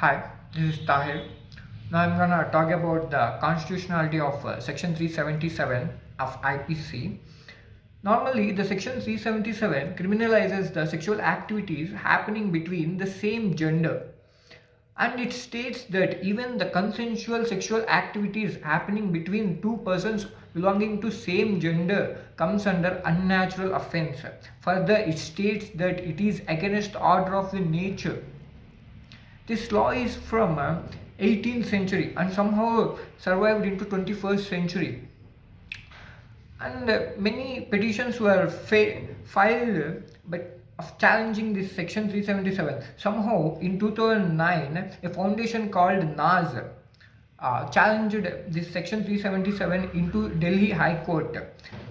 Hi, this is Taher. Now I'm gonna talk about the constitutionality of Section 377 of IPC. Normally, the Section 377 criminalizes the sexual activities happening between the same gender, and it states that even the consensual sexual activities happening between two persons belonging to same gender comes under unnatural offense. Further, it states that it is against the order of the nature. This law is from 18th century and somehow survived into 21st century. And many petitions were filed of challenging this section 377. Somehow in 2009, a foundation called NAS challenged this section 377 into Delhi High Court.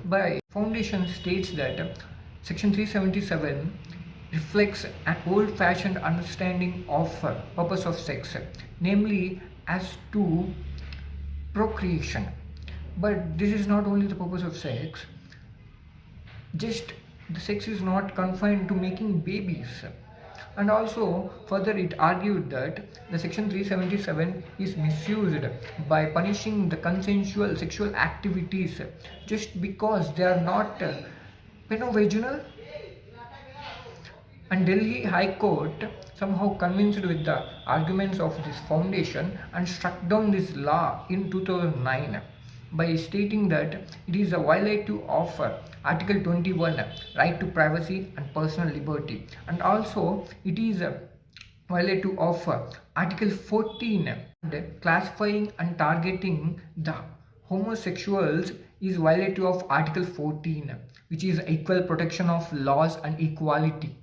By foundation states that section 377 reflects an old-fashioned understanding of purpose of sex, namely as to procreation. But this is not only the purpose of sex, just the sex is not confined to making babies. And also further it argued that the section 377 is misused by punishing the consensual sexual activities just because they are not penovaginal. And Delhi High Court somehow convinced with the arguments of this foundation and struck down this law in 2009 by stating that it is a violative of Article 21, right to privacy and personal liberty, and also it is a violative of Article 14, classifying and targeting the homosexuals is violative of Article 14, which is equal protection of laws and equality.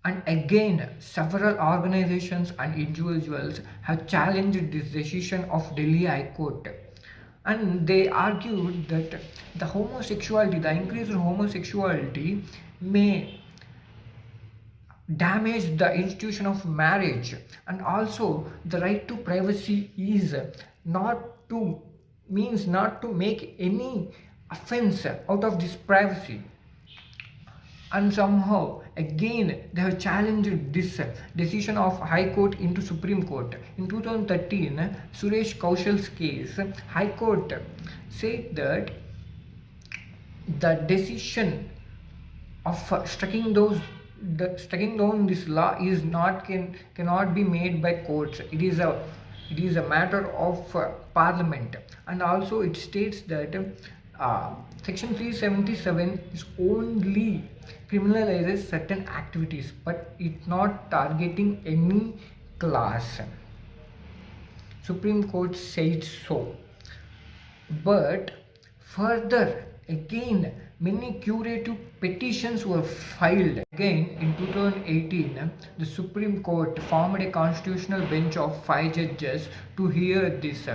And again, several organizations and individuals have challenged this decision of Delhi High Court. And they argued that the homosexuality, the increase in homosexuality may damage the institution of marriage, and also the right to privacy is not to make any offense out of this privacy. And somehow again they have challenged this decision of High Court into Supreme Court. In 2013, Suresh Kaushal's case, High Court said that the decision of striking down this law is cannot be made by courts. It is a matter of Parliament. And also it states that Section 377 is only criminalizes certain activities, but it's not targeting any class. Supreme Court said so. But further, again, many curative petitions were filed. Again, in 2018, the Supreme Court formed a constitutional bench of 5 judges to hear this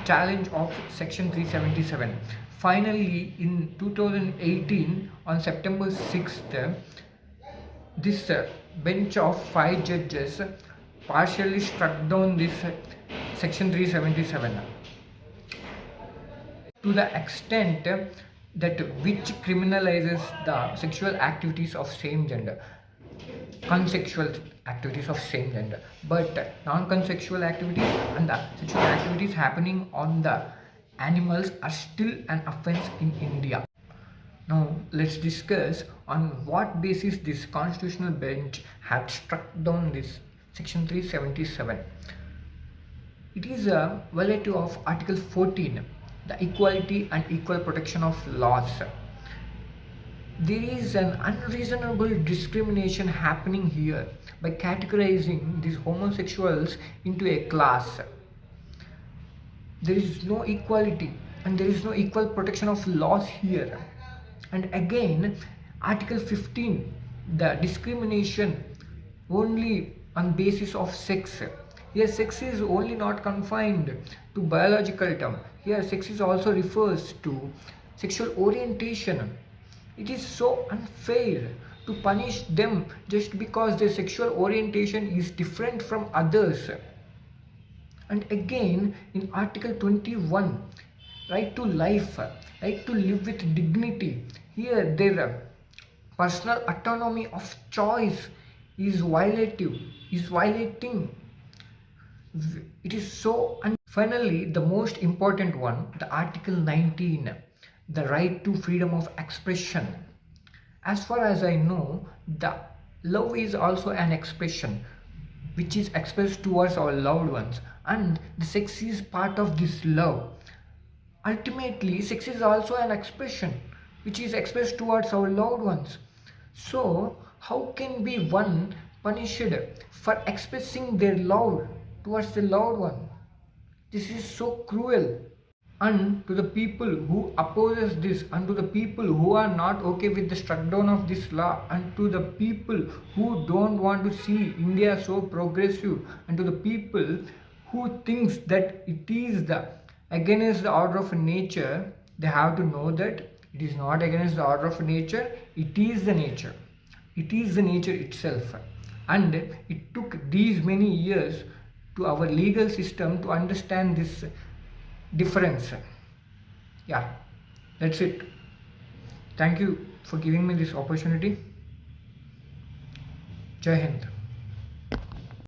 challenge of Section 377. Finally, in 2018, on September 6th, this bench of 5 judges partially struck down this Section 377 to the extent that which criminalizes the sexual activities of same gender, consensual activities of same gender, but non-consensual activities and the sexual activities happening on the animals are still an offense in India. Now let's discuss on what basis this constitutional bench had struck down this section 377. It is a violative of Article 14, the equality and equal protection of laws. There is an unreasonable discrimination happening here by categorizing these homosexuals into a class. There is no equality and there is no equal protection of laws here. And again, Article 15, the discrimination only on basis of sex. Here sex is only not confined to biological term. Here sex is also refers to sexual orientation. It is so unfair to punish them just because their sexual orientation is different from others. And again, in Article 21, right to life, right to live with dignity, here their personal autonomy of choice is violative. is violating. It is so. Finally, the most important one, the Article 19, the right to freedom of expression. As far as I know, the love is also an expression which is expressed towards our loved ones, and the sex is part of this love. Ultimately, sex is also an expression which is expressed towards our loved ones. So, how can be one punished for expressing their love towards the loved one? This is so cruel. And to the people who opposes this, and to the people who are not okay with the struck down of this law, and to the people who don't want to see India so progressive, and to the people who thinks that it is the against the order of nature, they have to know that it is not against the order of nature, it is the nature. It is the nature itself. And it took these many years to our legal system to understand this difference. Yeah, that's it. Thank you for giving me this opportunity. Jai Hind.